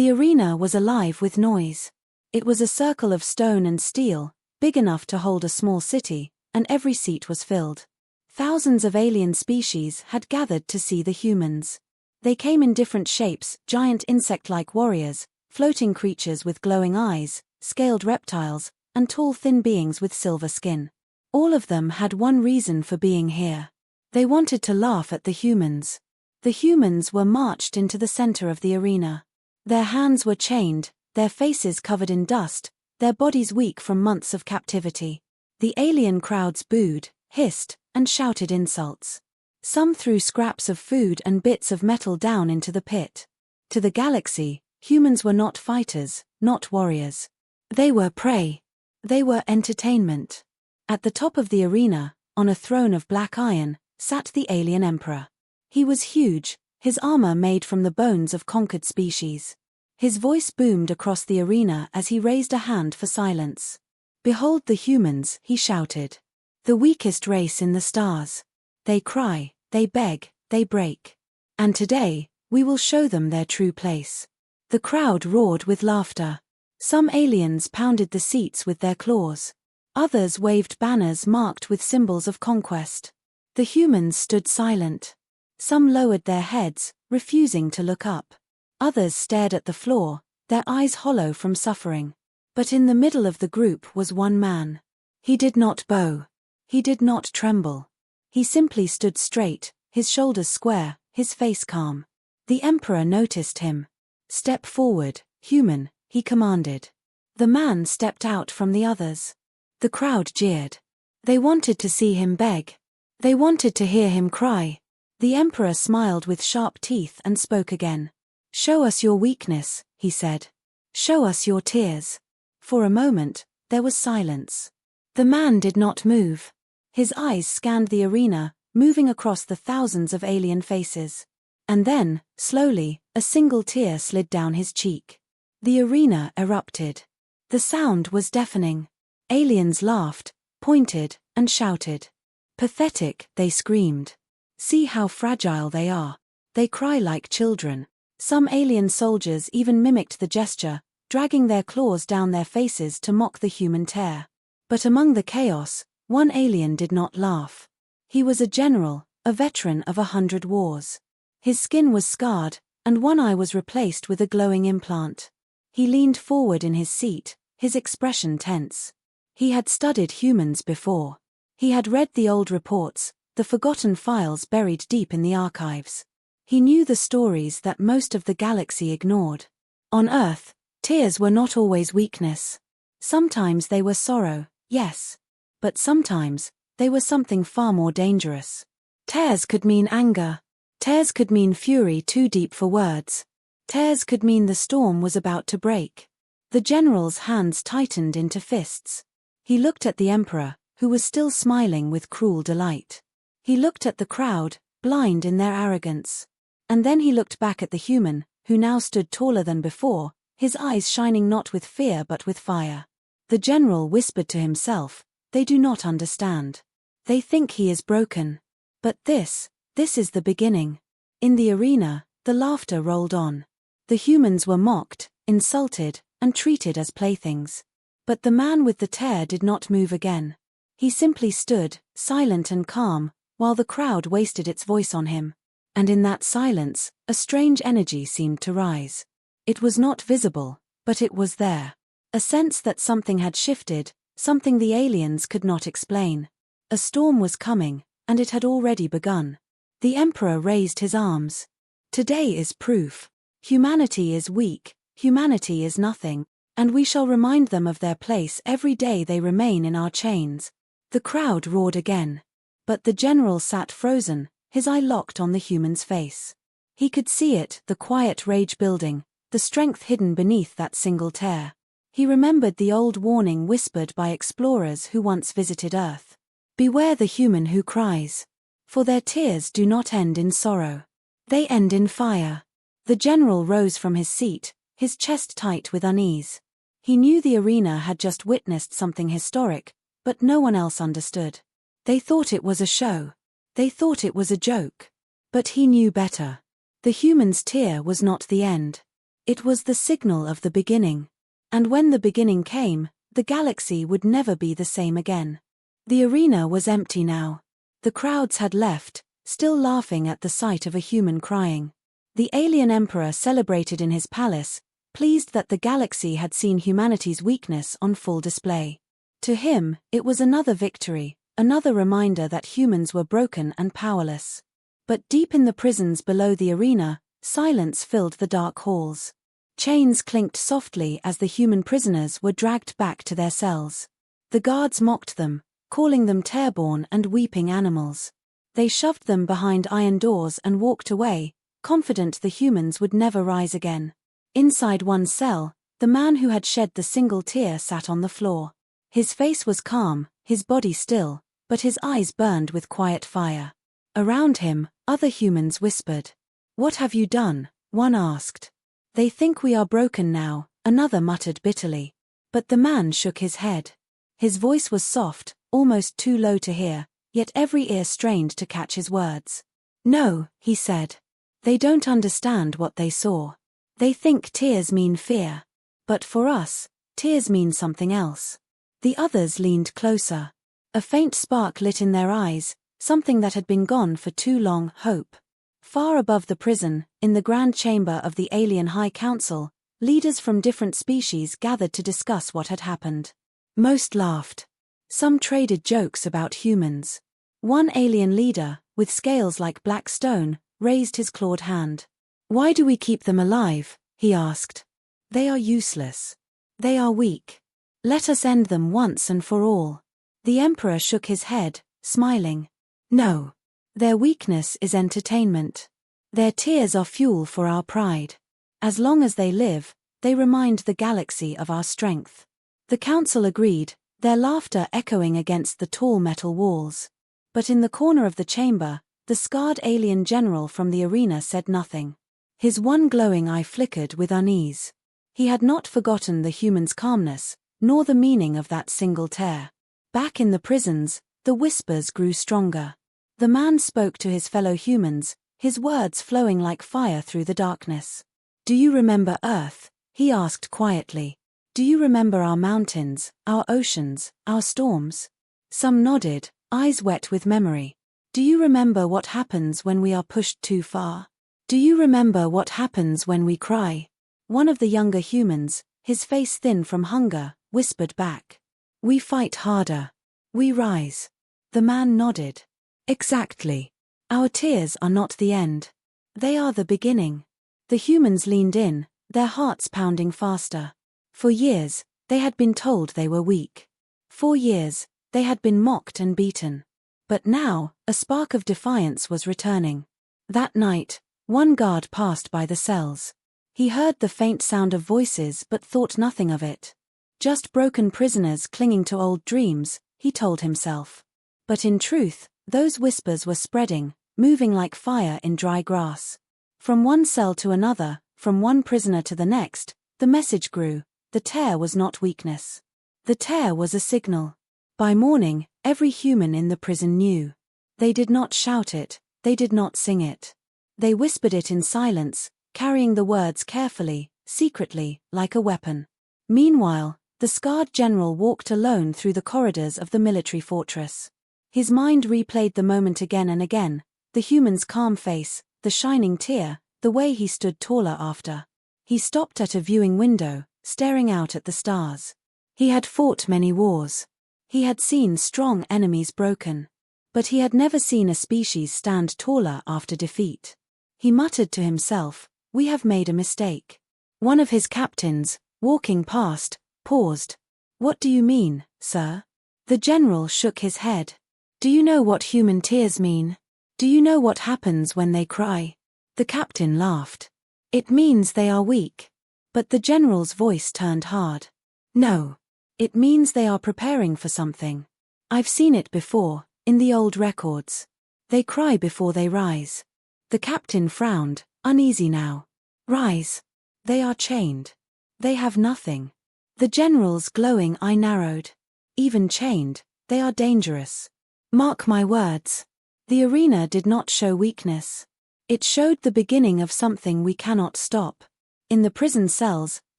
The arena was alive with noise. It was a circle of stone and steel, big enough to hold a small city, and every seat was filled. Thousands of alien species had gathered to see the humans. They came in different shapes: giant insect-like warriors, floating creatures with glowing eyes, scaled reptiles, and tall thin beings with silver skin. All of them had one reason for being here. They wanted to laugh at the humans. The humans were marched into the center of the arena. Their hands were chained, their faces covered in dust, their bodies weak from months of captivity. The alien crowds booed, hissed, and shouted insults. Some threw scraps of food and bits of metal down into the pit. To the galaxy, humans were not fighters, not warriors. They were prey. They were entertainment. At the top of the arena, on a throne of black iron, sat the alien emperor. He was huge, his armor made from the bones of conquered species. His voice boomed across the arena as he raised a hand for silence. "Behold the humans," he shouted. "The weakest race in the stars. They cry, they beg, they break. And today, we will show them their true place." The crowd roared with laughter. Some aliens pounded the seats with their claws. Others waved banners marked with symbols of conquest. The humans stood silent. Some lowered their heads, refusing to look up. Others stared at the floor, their eyes hollow from suffering. But in the middle of the group was one man. He did not bow. He did not tremble. He simply stood straight, his shoulders square, his face calm. The emperor noticed him. "Step forward, human," he commanded. The man stepped out from the others. The crowd jeered. They wanted to see him beg. They wanted to hear him cry. The emperor smiled with sharp teeth and spoke again. "Show us your weakness," he said. "Show us your tears." For a moment, there was silence. The man did not move. His eyes scanned the arena, moving across the thousands of alien faces. And then, slowly, a single tear slid down his cheek. The arena erupted. The sound was deafening. Aliens laughed, pointed, and shouted. "Pathetic," they screamed. "See how fragile they are. They cry like children." Some alien soldiers even mimicked the gesture, dragging their claws down their faces to mock the human tear. But among the chaos, one alien did not laugh. He was a general, a veteran of 100 wars. His skin was scarred, and one eye was replaced with a glowing implant. He leaned forward in his seat, his expression tense. He had studied humans before. He had read the old reports, the forgotten files buried deep in the archives. He knew the stories that most of the galaxy ignored. On Earth, tears were not always weakness. Sometimes they were sorrow, yes. But sometimes, they were something far more dangerous. Tears could mean anger. Tears could mean fury too deep for words. Tears could mean the storm was about to break. The general's hands tightened into fists. He looked at the emperor, who was still smiling with cruel delight. He looked at the crowd, blind in their arrogance. And then he looked back at the human, who now stood taller than before, his eyes shining not with fear but with fire. The general whispered to himself, "They do not understand. They think he is broken. But this is the beginning." In the arena, the laughter rolled on. The humans were mocked, insulted, and treated as playthings. But the man with the tear did not move again. He simply stood, silent and calm, while the crowd wasted its voice on him. And in that silence, a strange energy seemed to rise. It was not visible, but it was there. A sense that something had shifted, something the aliens could not explain. A storm was coming, and it had already begun. The emperor raised his arms. "Today is proof. Humanity is weak, humanity is nothing, and we shall remind them of their place every day they remain in our chains." The crowd roared again. But the general sat frozen, his eye locked on the human's face. He could see it, the quiet rage building, the strength hidden beneath that single tear. He remembered the old warning whispered by explorers who once visited Earth. "Beware the human who cries. For their tears do not end in sorrow. They end in fire." The general rose from his seat, his chest tight with unease. He knew the arena had just witnessed something historic, but no one else understood. They thought it was a show. They thought it was a joke. But he knew better. The human's tear was not the end. It was the signal of the beginning. And when the beginning came, the galaxy would never be the same again. The arena was empty now. The crowds had left, still laughing at the sight of a human crying. The alien emperor celebrated in his palace, pleased that the galaxy had seen humanity's weakness on full display. To him, it was another victory, another reminder that humans were broken and powerless. But deep in the prisons below the arena, silence filled the dark halls. Chains clinked softly as the human prisoners were dragged back to their cells. The guards mocked them, calling them tearborn and weeping animals. They shoved them behind iron doors and walked away, confident the humans would never rise again. Inside one cell, the man who had shed the single tear sat on the floor. His face was calm, his body still, but his eyes burned with quiet fire. Around him, other humans whispered. "What have you done?" one asked. "They think we are broken now," another muttered bitterly. But the man shook his head. His voice was soft, almost too low to hear, yet every ear strained to catch his words. "No," he said. "They don't understand what they saw. They think tears mean fear. But for us, tears mean something else." The others leaned closer. A faint spark lit in their eyes, something that had been gone for too long, hope. Far above the prison, in the grand chamber of the alien High Council, leaders from different species gathered to discuss what had happened. Most laughed. Some traded jokes about humans. One alien leader, with scales like black stone, raised his clawed hand. "Why do we keep them alive?" he asked. "They are useless. They are weak. Let us end them once and for all." The emperor shook his head, smiling. "No. Their weakness is entertainment. Their tears are fuel for our pride. As long as they live, they remind the galaxy of our strength." The council agreed, their laughter echoing against the tall metal walls. But in the corner of the chamber, the scarred alien general from the arena said nothing. His one glowing eye flickered with unease. He had not forgotten the human's calmness, nor the meaning of that single tear. Back in the prisons, the whispers grew stronger. The man spoke to his fellow humans, his words flowing like fire through the darkness. "Do you remember Earth?" he asked quietly. "Do you remember our mountains, our oceans, our storms?" Some nodded, eyes wet with memory. "Do you remember what happens when we are pushed too far? Do you remember what happens when we cry?" One of the younger humans, his face thin from hunger, whispered back. "We fight harder. We rise." The man nodded. "Exactly. Our tears are not the end. They are the beginning." The humans leaned in, their hearts pounding faster. For years, they had been told they were weak. For years, they had been mocked and beaten. But now, a spark of defiance was returning. That night, one guard passed by the cells. He heard the faint sound of voices but thought nothing of it. Just broken prisoners clinging to old dreams, he told himself. But in truth, those whispers were spreading, moving like fire in dry grass. From one cell to another, from one prisoner to the next, the message grew. The tear was not weakness. The tear was a signal. By morning, every human in the prison knew. They did not shout it, they did not sing it. They whispered it in silence, carrying the words carefully, secretly, like a weapon. Meanwhile, the scarred general walked alone through the corridors of the military fortress. His mind replayed the moment again and again, the human's calm face, the shining tear, the way he stood taller after. He stopped at a viewing window, staring out at the stars. He had fought many wars. He had seen strong enemies broken. But he had never seen a species stand taller after defeat. He muttered to himself, "We have made a mistake." One of his captains, walking past, paused. "What do you mean, sir?" The general shook his head. "Do you know what human tears mean? Do you know what happens when they cry?" The captain laughed. "It means they are weak." But the general's voice turned hard. "No. It means they are preparing for something. I've seen it before, in the old records. They cry before they rise." The captain frowned, uneasy now. "Rise. They are chained. They have nothing." The general's glowing eye narrowed. "Even chained, they are dangerous. Mark my words." The arena did not show weakness. It showed the beginning of something we cannot stop. In the prison cells,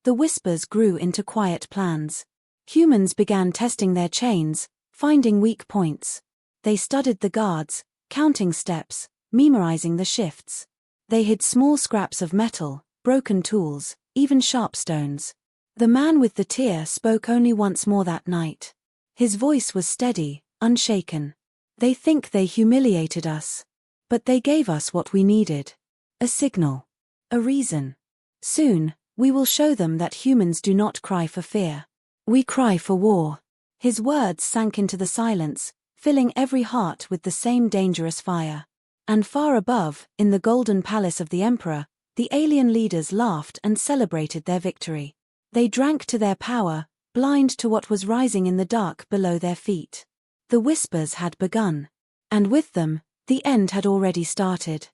the whispers grew into quiet plans. Humans began testing their chains, finding weak points. They studied the guards, counting steps, memorizing the shifts. They hid small scraps of metal, broken tools, even sharp stones. The man with the tear spoke only once more that night. His voice was steady, unshaken. They think they humiliated us. But they gave us what we needed. A signal. A reason. Soon, we will show them that humans do not cry for fear. We cry for war. His words sank into the silence, filling every heart with the same dangerous fire. And far above, in the golden palace of the Emperor, the alien leaders laughed and celebrated their victory. They drank to their power, blind to what was rising in the dark below their feet. The whispers had begun. And with them, the end had already started.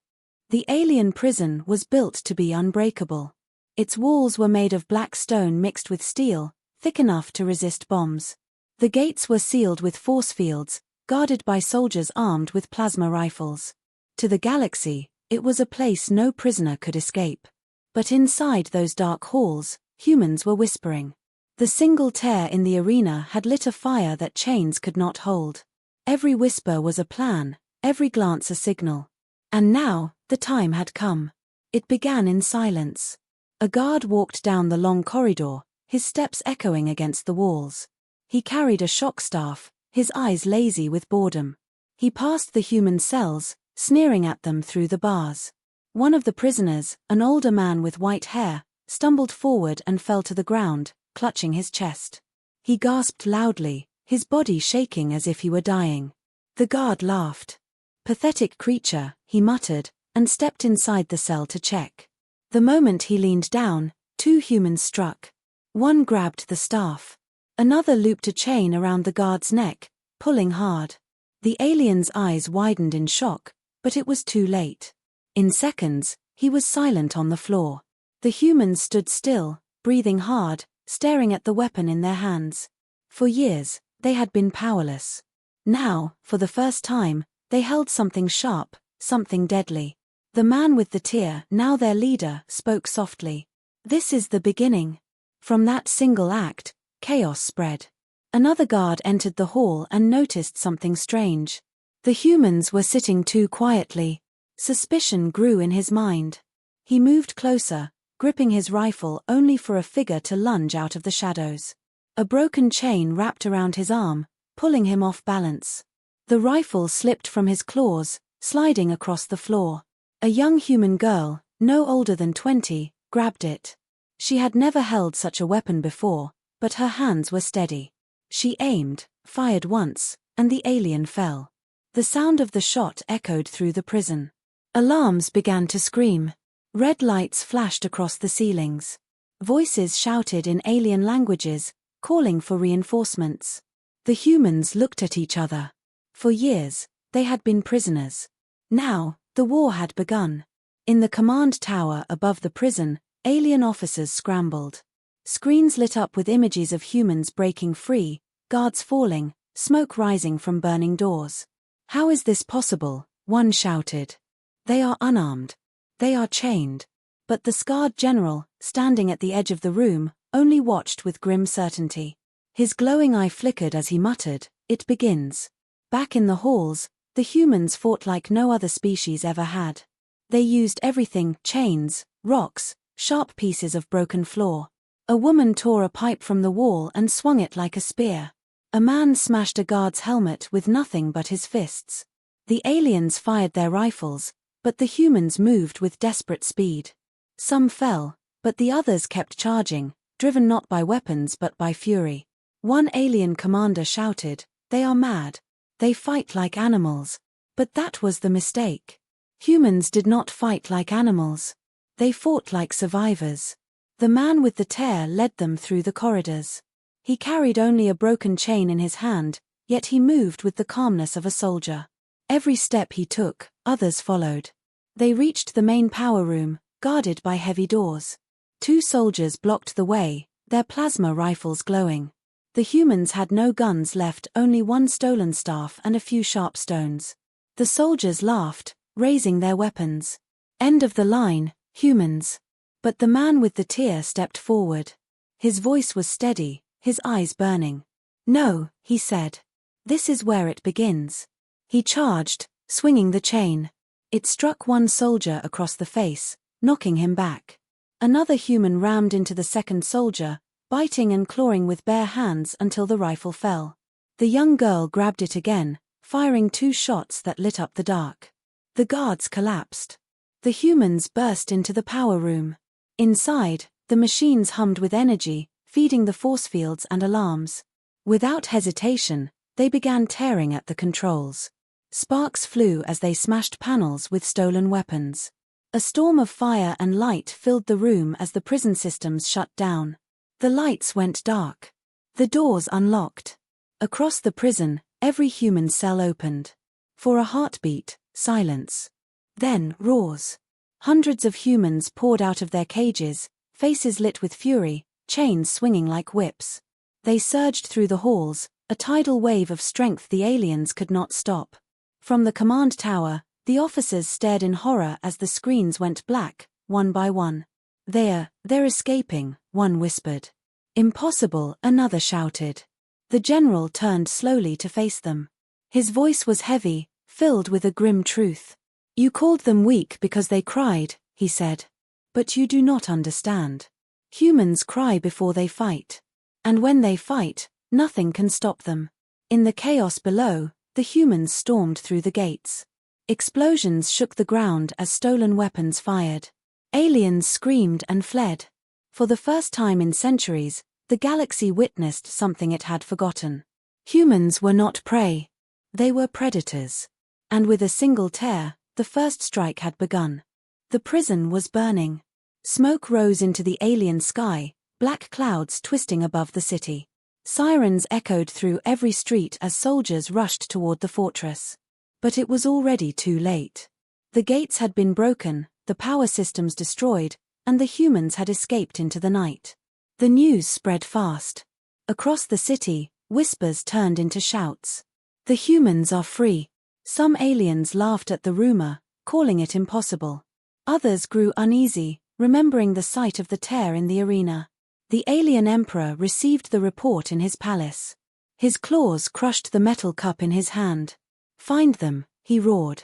The alien prison was built to be unbreakable. Its walls were made of black stone mixed with steel, thick enough to resist bombs. The gates were sealed with force fields, guarded by soldiers armed with plasma rifles. To the galaxy, it was a place no prisoner could escape. But inside those dark halls, humans were whispering. The single tear in the arena had lit a fire that chains could not hold. Every whisper was a plan, every glance a signal. And now, the time had come. It began in silence. A guard walked down the long corridor, his steps echoing against the walls. He carried a shock staff, his eyes lazy with boredom. He passed the human cells, sneering at them through the bars. One of the prisoners, an older man with white hair, stumbled forward and fell to the ground, clutching his chest. He gasped loudly, his body shaking as if he were dying. The guard laughed. "Pathetic creature," he muttered, and stepped inside the cell to check. The moment he leaned down, two humans struck. One grabbed the staff. Another looped a chain around the guard's neck, pulling hard. The alien's eyes widened in shock, but it was too late. In seconds, he was silent on the floor. The humans stood still, breathing hard, staring at the weapon in their hands. For years, they had been powerless. Now, for the first time, they held something sharp, something deadly. The man with the tear, now their leader, spoke softly. "This is the beginning." From that single act, chaos spread. Another guard entered the hall and noticed something strange. The humans were sitting too quietly. Suspicion grew in his mind. He moved closer, gripping his rifle only for a figure to lunge out of the shadows. A broken chain wrapped around his arm, pulling him off balance. The rifle slipped from his claws, sliding across the floor. A young human girl, no older than 20, grabbed it. She had never held such a weapon before, but her hands were steady. She aimed, fired once, and the alien fell. The sound of the shot echoed through the prison. Alarms began to scream. Red lights flashed across the ceilings. Voices shouted in alien languages, calling for reinforcements. The humans looked at each other. For years, they had been prisoners. Now, the war had begun. In the command tower above the prison, alien officers scrambled. Screens lit up with images of humans breaking free, guards falling, smoke rising from burning doors. "How is this possible?" one shouted. "They are unarmed. They are chained." But the scarred general, standing at the edge of the room, only watched with grim certainty. His glowing eye flickered as he muttered, "It begins." Back in the halls, the humans fought like no other species ever had. They used everything: chains, rocks, sharp pieces of broken floor. A woman tore a pipe from the wall and swung it like a spear. A man smashed a guard's helmet with nothing but his fists. The aliens fired their rifles, but the humans moved with desperate speed. Some fell, but the others kept charging, driven not by weapons but by fury. One alien commander shouted, "They are mad. They fight like animals." But that was the mistake. Humans did not fight like animals. They fought like survivors. The man with the tear led them through the corridors. He carried only a broken chain in his hand, yet he moved with the calmness of a soldier. Every step he took, others followed. They reached the main power room, guarded by heavy doors. Two soldiers blocked the way, their plasma rifles glowing. The humans had no guns left, only one stolen staff and a few sharp stones. The soldiers laughed, raising their weapons. "End of the line, humans." But the man with the tear stepped forward. His voice was steady, his eyes burning. "No," he said. "This is where it begins." He charged, swinging the chain. It struck one soldier across the face, knocking him back. Another human rammed into the second soldier, biting and clawing with bare hands until the rifle fell. The young girl grabbed it again, firing 2 shots that lit up the dark. The guards collapsed. The humans burst into the power room. Inside, the machines hummed with energy, feeding the force fields and alarms. Without hesitation, they began tearing at the controls. Sparks flew as they smashed panels with stolen weapons. A storm of fire and light filled the room as the prison systems shut down. The lights went dark. The doors unlocked. Across the prison, every human cell opened. For a heartbeat, silence. Then, roars. Hundreds of humans poured out of their cages, faces lit with fury, chains swinging like whips. They surged through the halls, a tidal wave of strength the aliens could not stop. From the command tower, the officers stared in horror as the screens went black, one by one. They're escaping," one whispered. "Impossible," another shouted. The general turned slowly to face them. His voice was heavy, filled with a grim truth. "You called them weak because they cried," he said. "But you do not understand. Humans cry before they fight. And when they fight, nothing can stop them." In the chaos below, the humans stormed through the gates. Explosions shook the ground as stolen weapons fired. Aliens screamed and fled. For the first time in centuries, the galaxy witnessed something it had forgotten. Humans were not prey. They were predators. And with a single tear, the first strike had begun. The prison was burning. Smoke rose into the alien sky, black clouds twisting above the city. Sirens echoed through every street as soldiers rushed toward the fortress. But it was already too late. The gates had been broken, the power systems destroyed, and the humans had escaped into the night. The news spread fast. Across the city, whispers turned into shouts. "The humans are free." Some aliens laughed at the rumor, calling it impossible. Others grew uneasy, remembering the sight of the tear in the arena. The alien emperor received the report in his palace. His claws crushed the metal cup in his hand. "Find them," he roared.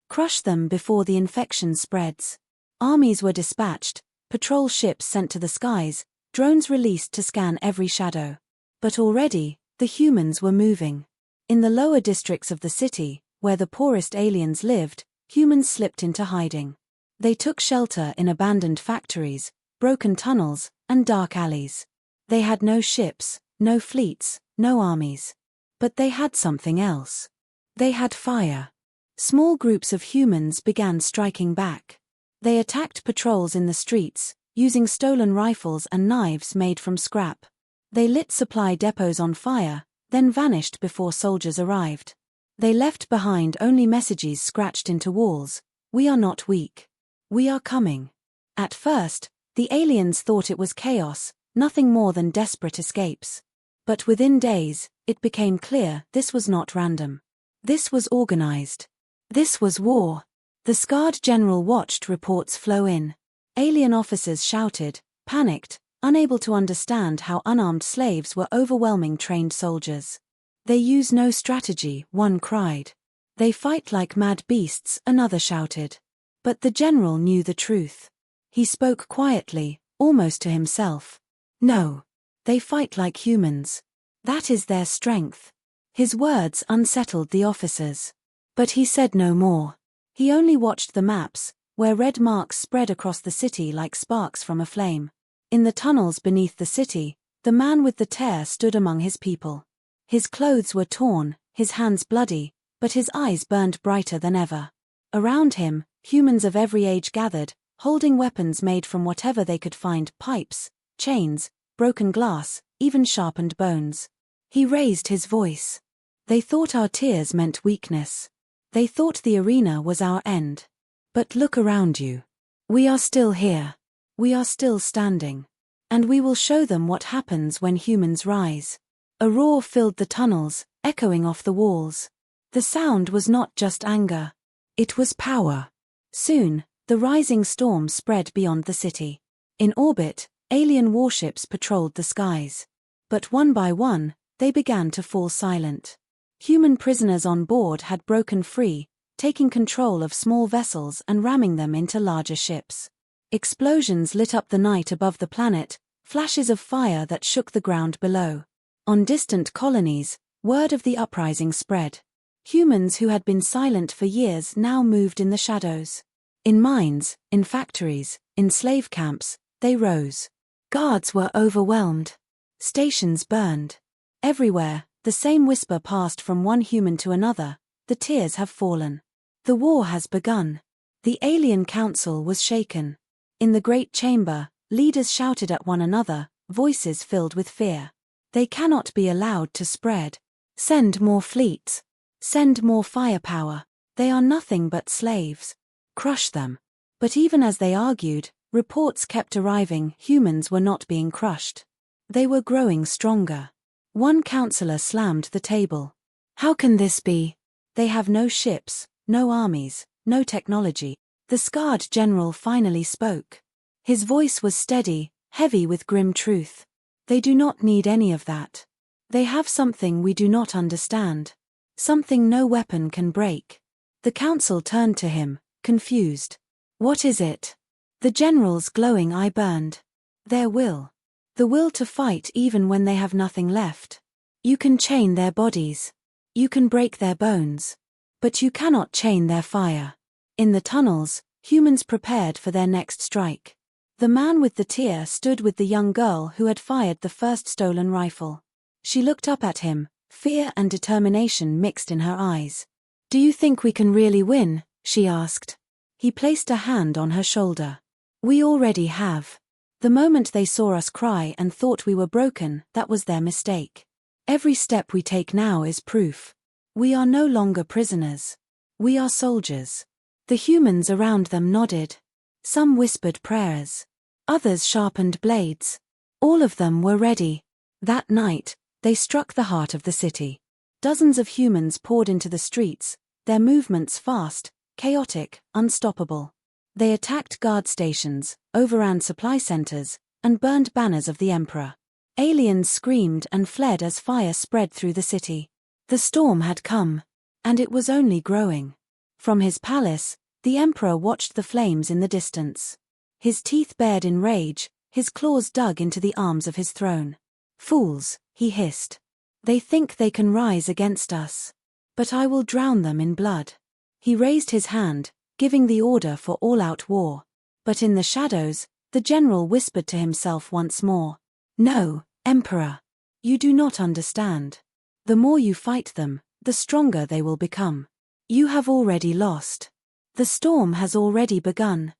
"Crush them before the infection spreads." Armies were dispatched, patrol ships sent to the skies, drones released to scan every shadow. But already, the humans were moving. In the lower districts of the city, where the poorest aliens lived, humans slipped into hiding. They took shelter in abandoned factories, broken tunnels, and dark alleys. They had no ships, no fleets, no armies. But they had something else. They had fire. Small groups of humans began striking back. They attacked patrols in the streets, using stolen rifles and knives made from scrap. They lit supply depots on fire, then vanished before soldiers arrived. They left behind only messages scratched into walls: "We are not weak. We are coming." At first, the aliens thought it was chaos, nothing more than desperate escapes. But within days, it became clear this was not random. This was organized. This was war. The scarred general watched reports flow in. Alien officers shouted, panicked, unable to understand how unarmed slaves were overwhelming trained soldiers. "They use no strategy," one cried. "They fight like mad beasts," another shouted. But the general knew the truth. He spoke quietly, almost to himself. "No. They fight like humans. That is their strength." His words unsettled the officers. But he said no more. He only watched the maps, where red marks spread across the city like sparks from a flame. In the tunnels beneath the city, the man with the tear stood among his people. His clothes were torn, his hands bloody, but his eyes burned brighter than ever. Around him, humans of every age gathered, holding weapons made from whatever they could find: pipes, chains, broken glass, even sharpened bones. He raised his voice. "They thought our tears meant weakness. They thought the arena was our end. But look around you. We are still here. We are still standing. And we will show them what happens when humans rise." A roar filled the tunnels, echoing off the walls. The sound was not just anger. It was power. Soon, the rising storm spread beyond the city. In orbit, alien warships patrolled the skies. But one by one, they began to fall silent. Human prisoners on board had broken free, taking control of small vessels and ramming them into larger ships. Explosions lit up the night above the planet, flashes of fire that shook the ground below. On distant colonies, word of the uprising spread. Humans who had been silent for years now moved in the shadows. In mines, in factories, in slave camps, they rose. Guards were overwhelmed. Stations burned. Everywhere, the same whisper passed from one human to another: the tears have fallen. The war has begun. The alien council was shaken. In the great chamber, leaders shouted at one another, voices filled with fear. They cannot be allowed to spread. Send more fleets. Send more firepower. They are nothing but slaves. Crush them. But even as they argued, reports kept arriving. Humans were not being crushed. They were growing stronger. One counselor slammed the table. How can this be? They have no ships, no armies, no technology. The scarred general finally spoke. His voice was steady, heavy with grim truth. They do not need any of that. They have something we do not understand. Something no weapon can break. The council turned to him, confused. What is it? The general's glowing eye burned. Their will. The will to fight even when they have nothing left. You can chain their bodies. You can break their bones. But you cannot chain their fire. In the tunnels, humans prepared for their next strike. The man with the tear stood with the young girl who had fired the first stolen rifle. She looked up at him, fear and determination mixed in her eyes. Do you think we can really win? She asked. He placed a hand on her shoulder. We already have. The moment they saw us cry and thought we were broken, that was their mistake. Every step we take now is proof. We are no longer prisoners. We are soldiers. The humans around them nodded. Some whispered prayers. Others sharpened blades. All of them were ready. That night, they struck the heart of the city. Dozens of humans poured into the streets, their movements fast, chaotic, unstoppable. They attacked guard stations, overran supply centers, and burned banners of the emperor. Aliens screamed and fled as fire spread through the city. The storm had come. And it was only growing. From his palace, the emperor watched the flames in the distance. His teeth bared in rage, his claws dug into the arms of his throne. Fools, he hissed. They think they can rise against us. But I will drown them in blood. He raised his hand, giving the order for all-out war. But in the shadows, the general whispered to himself once more. No, Emperor. You do not understand. The more you fight them, the stronger they will become. You have already lost. The storm has already begun.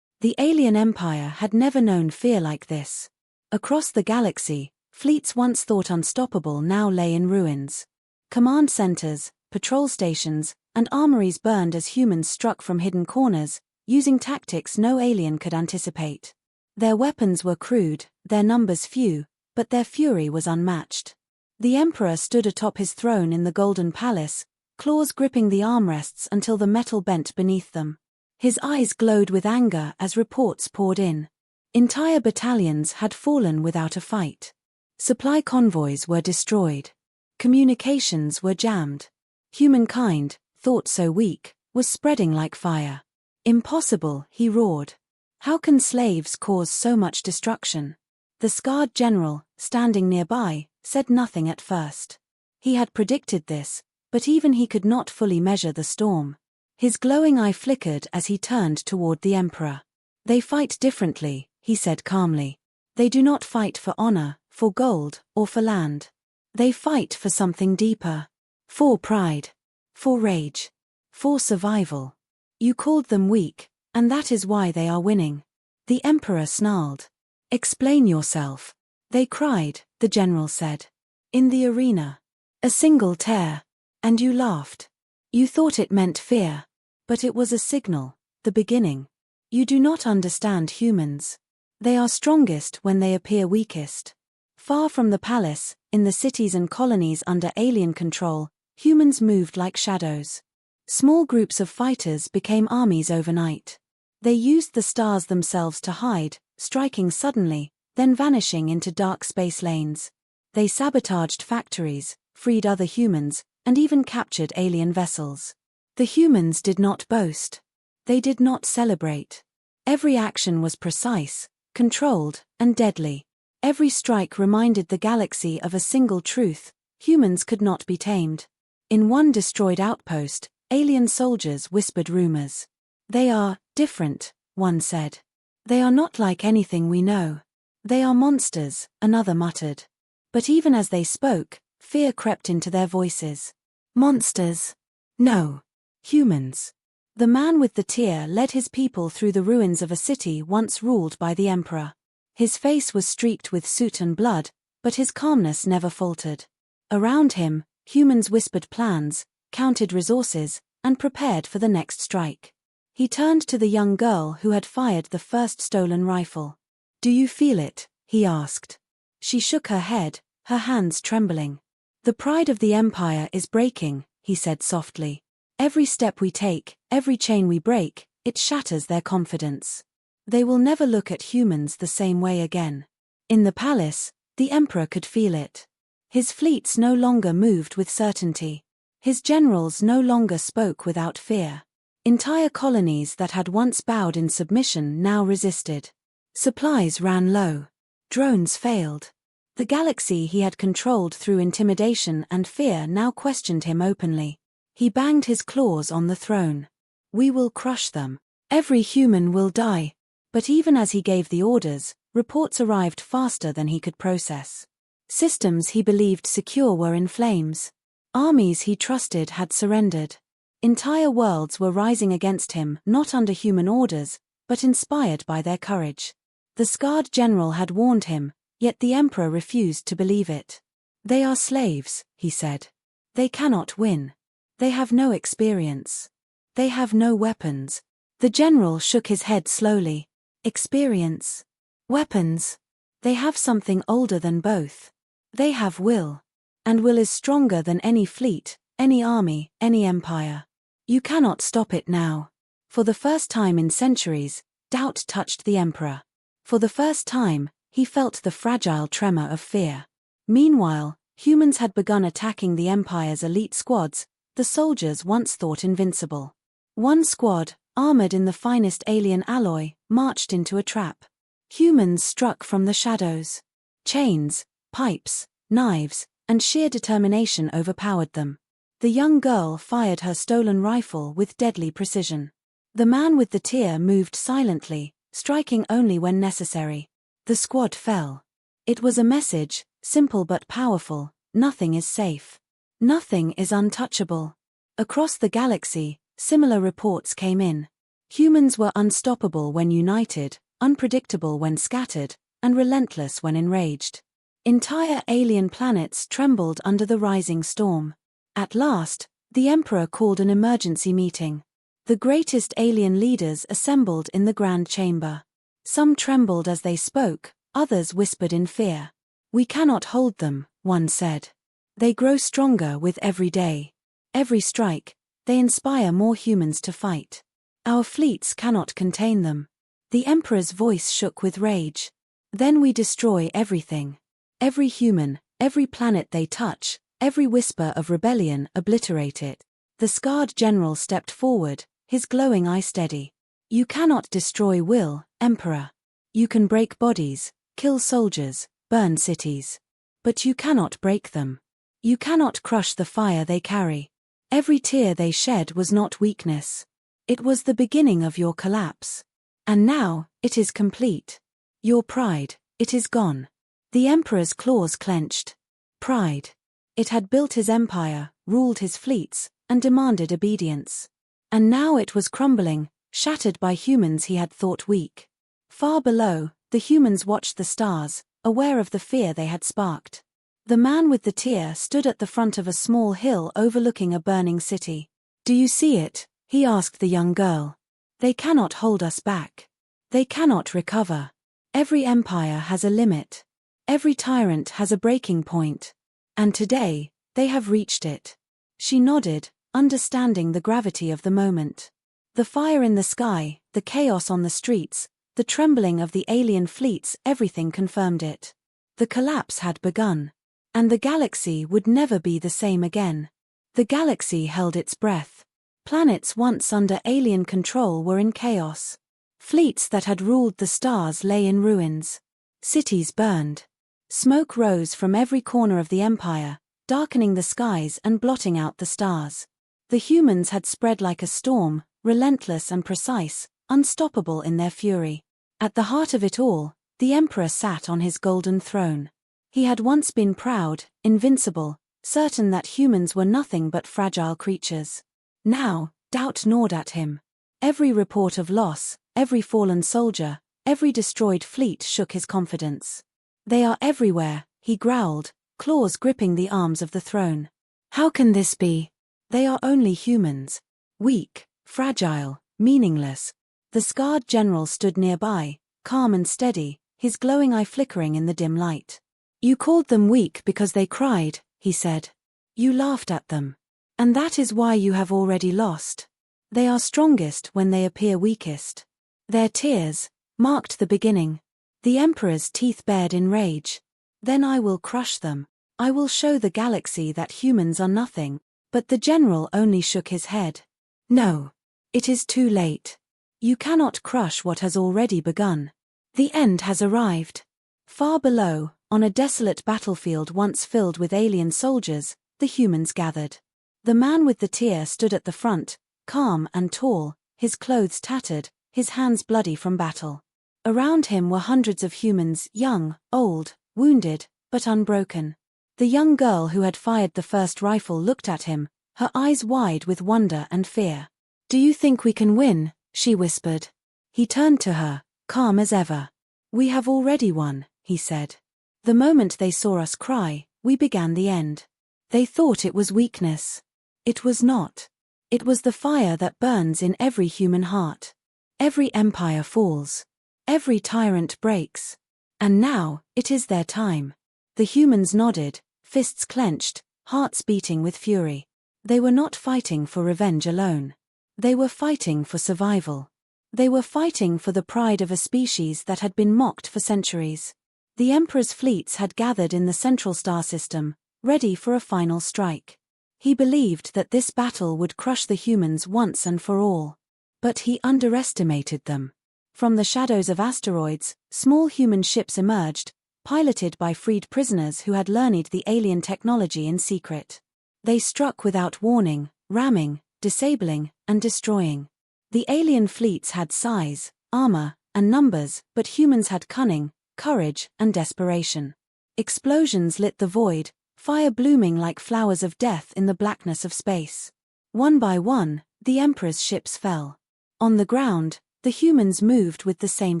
The alien empire had never known fear like this. Across the galaxy, fleets once thought unstoppable now lay in ruins. Command centers, patrol stations, and armories burned as humans struck from hidden corners, using tactics no alien could anticipate. Their weapons were crude, their numbers few, but their fury was unmatched. The emperor stood atop his throne in the golden palace, claws gripping the armrests until the metal bent beneath them. His eyes glowed with anger as reports poured in. Entire battalions had fallen without a fight. Supply convoys were destroyed. Communications were jammed. Humankind, thought so weak, was spreading like fire. Impossible, he roared. How can slaves cause so much destruction? The scarred general, standing nearby, said nothing at first. He had predicted this, but even he could not fully measure the storm. His glowing eye flickered as he turned toward the emperor. They fight differently, he said calmly. They do not fight for honor, for gold, or for land. They fight for something deeper. For pride. For rage. For survival. You called them weak, and that is why they are winning. The emperor snarled. Explain yourself. They cried, the general said. In the arena. A single tear. And you laughed. You thought it meant fear. But it was a signal, the beginning. You do not understand humans. They are strongest when they appear weakest. Far from the palace, in the cities and colonies under alien control, humans moved like shadows. Small groups of fighters became armies overnight. They used the stars themselves to hide, striking suddenly, then vanishing into dark space lanes. They sabotaged factories, freed other humans, and even captured alien vessels. The humans did not boast. They did not celebrate. Every action was precise, controlled, and deadly. Every strike reminded the galaxy of a single truth: humans could not be tamed. In one destroyed outpost, alien soldiers whispered rumors. "They are different," one said. "They are not like anything we know. They are monsters," another muttered. But even as they spoke, fear crept into their voices. Monsters? No. Humans. The man with the tear led his people through the ruins of a city once ruled by the emperor. His face was streaked with soot and blood, but his calmness never faltered. Around him, humans whispered plans, counted resources, and prepared for the next strike. He turned to the young girl who had fired the first stolen rifle. "Do you feel it?" he asked. She shook her head, her hands trembling. "The pride of the empire is breaking," he said softly. "Every step we take, every chain we break, it shatters their confidence. They will never look at humans the same way again." In the palace, the emperor could feel it. His fleets no longer moved with certainty. His generals no longer spoke without fear. Entire colonies that had once bowed in submission now resisted. Supplies ran low. Drones failed. The galaxy he had controlled through intimidation and fear now questioned him openly. He banged his claws on the throne. "We will crush them. Every human will die." But even as he gave the orders, reports arrived faster than he could process. Systems he believed secure were in flames. Armies he trusted had surrendered. Entire worlds were rising against him, not under human orders, but inspired by their courage. The scarred general had warned him, yet the emperor refused to believe it. "They are slaves," he said. "They cannot win. They have no experience. They have no weapons." The general shook his head slowly. "Experience? Weapons? They have something older than both. They have will. And will is stronger than any fleet, any army, any empire. You cannot stop it now." For the first time in centuries, doubt touched the emperor. For the first time, he felt the fragile tremor of fear. Meanwhile, humans had begun attacking the empire's elite squads, the soldiers once thought invincible. One squad, armored in the finest alien alloy, marched into a trap. Humans struck from the shadows. Chains, pipes, knives, and sheer determination overpowered them. The young girl fired her stolen rifle with deadly precision. The man with the tear moved silently, striking only when necessary. The squad fell. It was a message, simple but powerful: nothing is safe. Nothing is untouchable. Across the galaxy, similar reports came in. Humans were unstoppable when united, unpredictable when scattered, and relentless when enraged. Entire alien planets trembled under the rising storm. At last, the emperor called an emergency meeting. The greatest alien leaders assembled in the grand chamber. Some trembled as they spoke, others whispered in fear. "We cannot hold them," one said. "They grow stronger with every day. Every strike, they inspire more humans to fight. Our fleets cannot contain them." The emperor's voice shook with rage. "Then we destroy everything. Every human, every planet they touch, every whisper of rebellion, obliterate it." The scarred general stepped forward, his glowing eye steady. "You cannot destroy will, Emperor. You can break bodies, kill soldiers, burn cities. But you cannot break them. You cannot crush the fire they carry. Every tear they shed was not weakness. It was the beginning of your collapse. And now, it is complete. Your pride, it is gone." The emperor's claws clenched. Pride. It had built his empire, ruled his fleets, and demanded obedience. And now it was crumbling, shattered by humans he had thought weak. Far below, the humans watched the stars, aware of the fear they had sparked. The man with the tear stood at the front of a small hill overlooking a burning city. "Do you see it?" he asked the young girl. "They cannot hold us back. They cannot recover. Every empire has a limit. Every tyrant has a breaking point. And today, they have reached it." She nodded, understanding the gravity of the moment. The fire in the sky, the chaos on the streets, The trembling of the alien fleets, everything confirmed it. The collapse had begun. And the galaxy would never be the same again. The galaxy held its breath. Planets once under alien control were in chaos. Fleets that had ruled the stars lay in ruins. Cities burned. Smoke rose from every corner of the empire, darkening the skies and blotting out the stars. The humans had spread like a storm, relentless and precise, unstoppable in their fury. At the heart of it all, the emperor sat on his golden throne. He had once been proud, invincible, certain that humans were nothing but fragile creatures. Now, doubt gnawed at him. Every report of loss, every fallen soldier, every destroyed fleet shook his confidence. "They are everywhere," he growled, claws gripping the arms of the throne. "How can this be? They are only humans. Weak, fragile, meaningless." The scarred general stood nearby, calm and steady, his glowing eye flickering in the dim light. "You called them weak because they cried," he said. "You laughed at them. And that is why you have already lost. They are strongest when they appear weakest. Their tears marked the beginning." The emperor's teeth bared in rage. "Then I will crush them. I will show the galaxy that humans are nothing." But the general only shook his head. "No. It is too late. You cannot crush what has already begun. The end has arrived." Far below, on a desolate battlefield once filled with alien soldiers, the humans gathered. The man with the tear stood at the front, calm and tall, his clothes tattered, his hands bloody from battle. Around him were hundreds of humans, young, old, wounded, but unbroken. The young girl who had fired the first rifle looked at him, her eyes wide with wonder and fear. "Do you think we can win?" she whispered. He turned to her, calm as ever. "We have already won," he said. "The moment they saw us cry, we began the end. They thought it was weakness. It was not. It was the fire that burns in every human heart. Every empire falls. Every tyrant breaks. And now, it is their time." The humans nodded, fists clenched, hearts beating with fury. They were not fighting for revenge alone. They were fighting for survival. They were fighting for the pride of a species that had been mocked for centuries. The Emperor's fleets had gathered in the central star system, ready for a final strike. He believed that this battle would crush the humans once and for all. But he underestimated them. From the shadows of asteroids, small human ships emerged, piloted by freed prisoners who had learned the alien technology in secret. They struck without warning, ramming, disabling, and destroying. The alien fleets had size, armor, and numbers, but humans had cunning, courage, and desperation. Explosions lit the void, fire blooming like flowers of death in the blackness of space. One by one, the Emperor's ships fell. On the ground, the humans moved with the same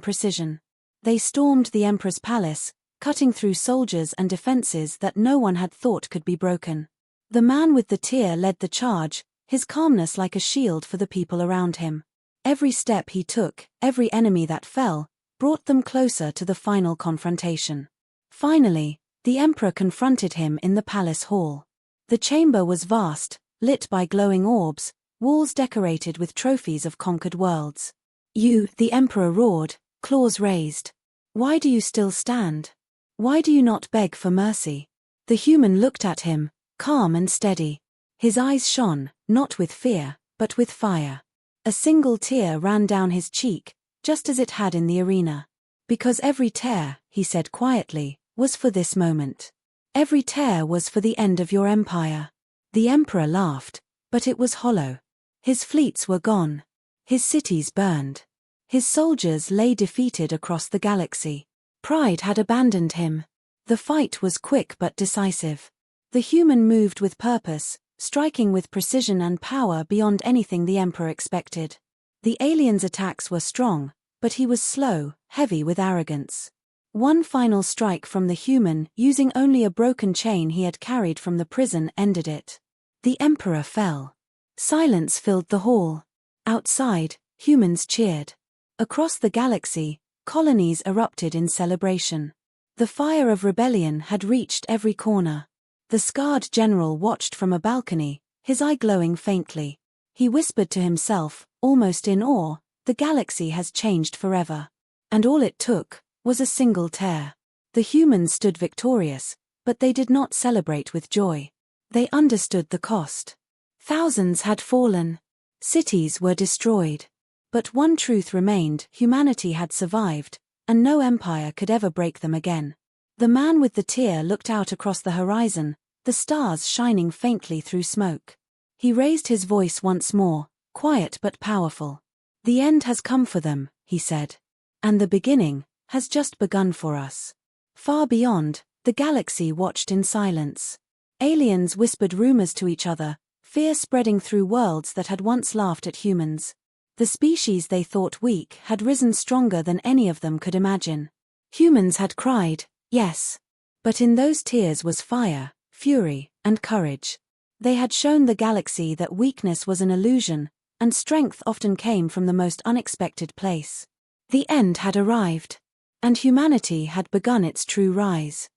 precision. They stormed the Emperor's palace, cutting through soldiers and defenses that no one had thought could be broken. The man with the tear led the charge, his calmness like a shield for the people around him. Every step he took, every enemy that fell, brought them closer to the final confrontation. Finally, the Emperor confronted him in the palace hall. The chamber was vast, lit by glowing orbs, walls decorated with trophies of conquered worlds. "You," the Emperor roared, claws raised. "Why do you still stand? Why do you not beg for mercy?" The human looked at him, calm and steady. His eyes shone, not with fear, but with fire. A single tear ran down his cheek, just as it had in the arena. "Because every tear," he said quietly, "was for this moment. Every tear was for the end of your empire." The Emperor laughed, but it was hollow. His fleets were gone. His cities burned. His soldiers lay defeated across the galaxy. Pride had abandoned him. The fight was quick but decisive. The human moved with purpose, striking with precision and power beyond anything the Emperor expected. The alien's attacks were strong, but he was slow, heavy with arrogance. One final strike from the human, using only a broken chain he had carried from the prison, ended it. The Emperor fell. Silence filled the hall. Outside, humans cheered. Across the galaxy, colonies erupted in celebration. The fire of rebellion had reached every corner. The scarred general watched from a balcony, his eye glowing faintly. He whispered to himself, almost in awe, "The galaxy has changed forever." And all it took was a single tear. The humans stood victorious, but they did not celebrate with joy. They understood the cost. Thousands had fallen. Cities were destroyed. But one truth remained: humanity had survived, and no empire could ever break them again. The man with the tear looked out across the horizon, the stars shining faintly through smoke. He raised his voice once more, quiet but powerful. "The end has come for them," he said. "And the beginning has just begun for us." Far beyond, the galaxy watched in silence. Aliens whispered rumors to each other, fear spreading through worlds that had once laughed at humans. The species they thought weak had risen stronger than any of them could imagine. Humans had cried, yes. But in those tears was fire, fury, and courage. They had shown the galaxy that weakness was an illusion, and strength often came from the most unexpected place. The end had arrived. And humanity had begun its true rise.